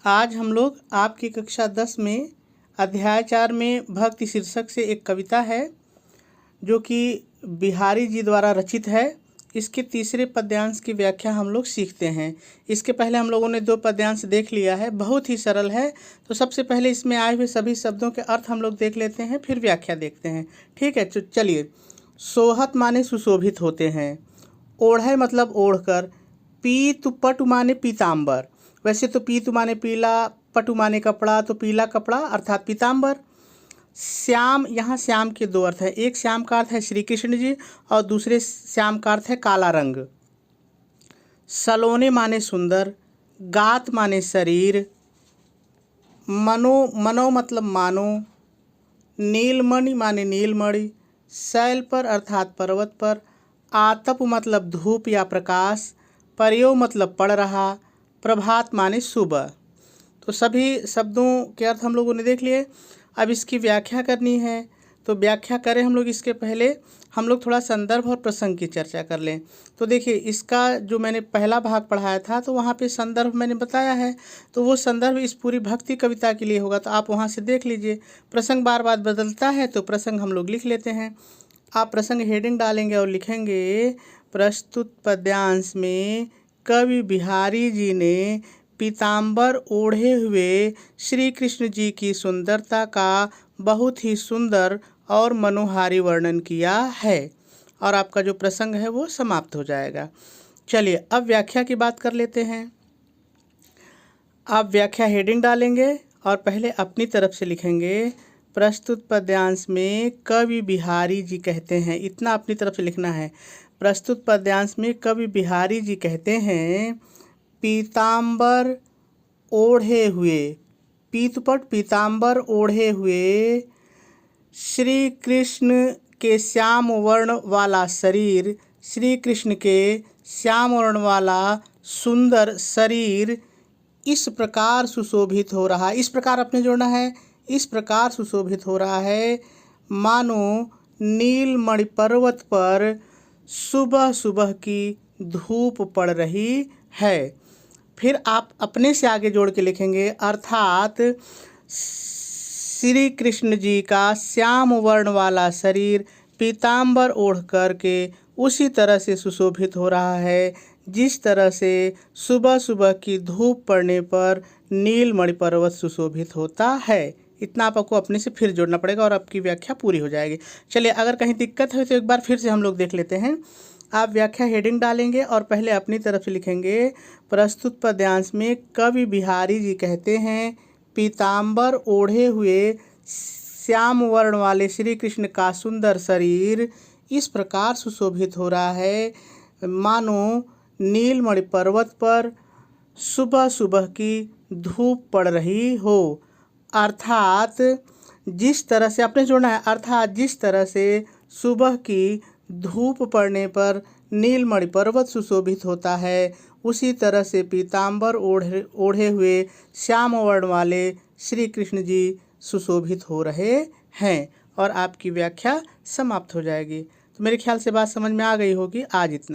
आज हम लोग आपकी कक्षा 10 में अध्याय 4 में भक्ति शीर्षक से एक कविता है जो कि बिहारी जी द्वारा रचित है। इसके तीसरे पद्यांश की व्याख्या हम लोग सीखते हैं। इसके पहले हम लोगों ने 2 पद्यांश देख लिया है, बहुत ही सरल है। तो सबसे पहले इसमें आए हुए सभी शब्दों के अर्थ हम लोग देख लेते हैं, फिर व्याख्या देखते हैं। ठीक है, तो चलिए। सोहत माने सुशोभित होते हैं, ओढ़े मतलब ओढ़कर, पीतु पटु माने पीताम्बर। वैसे तो पीतु माने पीला, पटु माने कपड़ा, तो पीला कपड़ा अर्थात पीताम्बर। श्याम, यहाँ श्याम के 2 अर्थ है। एक श्याम का अर्थ है श्री कृष्ण जी और दूसरे श्याम का अर्थ है काला रंग। सलोने माने सुंदर, गात माने शरीर, मनो मतलब मानो, नीलमणि माने नीलमणि, शैल पर अर्थात पर्वत पर, आतप मतलब धूप या प्रकाश, पर्यो मतलब पड़ रहा, प्रभात माने सुबह। तो सभी शब्दों के अर्थ हम लोगों ने देख लिए। अब इसकी व्याख्या करनी है, तो व्याख्या करें हम लोग इसके पहले हम लोग थोड़ा संदर्भ और प्रसंग की चर्चा कर लें। तो देखिए, इसका जो मैंने पहला भाग पढ़ाया था तो वहाँ पे संदर्भ मैंने बताया है, तो वो संदर्भ इस पूरी भक्ति कविता के लिए होगा, तो आप वहाँ से देख लीजिए। प्रसंग बार बार बदलता है तो प्रसंग हम लोग लिख लेते हैं। आप प्रसंग हेडिंग डालेंगे और लिखेंगे, प्रस्तुत पद्यांश में कवि बिहारी जी ने पीताम्बर ओढ़े हुए श्री कृष्ण जी की सुंदरता का बहुत ही सुंदर और मनोहारी वर्णन किया है। और आपका जो प्रसंग है वो समाप्त हो जाएगा। चलिए अब व्याख्या की बात कर लेते हैं। आप व्याख्या हेडिंग डालेंगे और पहले अपनी तरफ से लिखेंगे, प्रस्तुत पद्यांश में कवि बिहारी जी कहते हैं, इतना अपनी तरफ से लिखना है। प्रस्तुत पद्यांश में कवि बिहारी जी कहते हैं, पीताम्बर ओढ़े हुए, पीतपट पीताम्बर ओढ़े हुए श्री कृष्ण के श्याम वर्ण वाला शरीर, श्री कृष्ण के श्याम वर्ण वाला सुंदर शरीर इस प्रकार सुशोभित हो रहा है। इस प्रकार अपने जोड़ना है, इस प्रकार सुशोभित हो रहा है मानो नीलमणि पर्वत पर सुबह सुबह की धूप पड़ रही है। फिर आप अपने से आगे जोड़ के लिखेंगे, अर्थात श्री कृष्ण जी का श्याम वर्ण वाला शरीर पीताम्बर ओढ़ कर के उसी तरह से सुशोभित हो रहा है जिस तरह से सुबह सुबह की धूप पड़ने पर नीलमणि पर्वत सुशोभित होता है। इतना आपको अपने से फिर जोड़ना पड़ेगा और आपकी व्याख्या पूरी हो जाएगी। चलिए, अगर कहीं दिक्कत है तो एक बार फिर से हम लोग देख लेते हैं। आप व्याख्या हेडिंग डालेंगे और पहले अपनी तरफ से लिखेंगे, प्रस्तुत पद्यांश में कवि बिहारी जी कहते हैं, पीताम्बर ओढ़े हुए श्याम वर्ण वाले श्री कृष्ण का सुंदर शरीर इस प्रकार सुशोभित हो रहा है मानो नीलमणि पर्वत पर सुबह सुबह की धूप पड़ रही हो। अर्थात जिस तरह से आपने जोड़ना है, अर्थात जिस तरह से सुबह की धूप पड़ने पर नीलमणि पर्वत सुशोभित होता है, उसी तरह से पीताम्बर ओढ़े हुए श्याम वर्ण वाले श्री कृष्ण जी सुशोभित हो रहे हैं। और आपकी व्याख्या समाप्त हो जाएगी। तो मेरे ख्याल से बात समझ में आ गई होगी। आज इतना।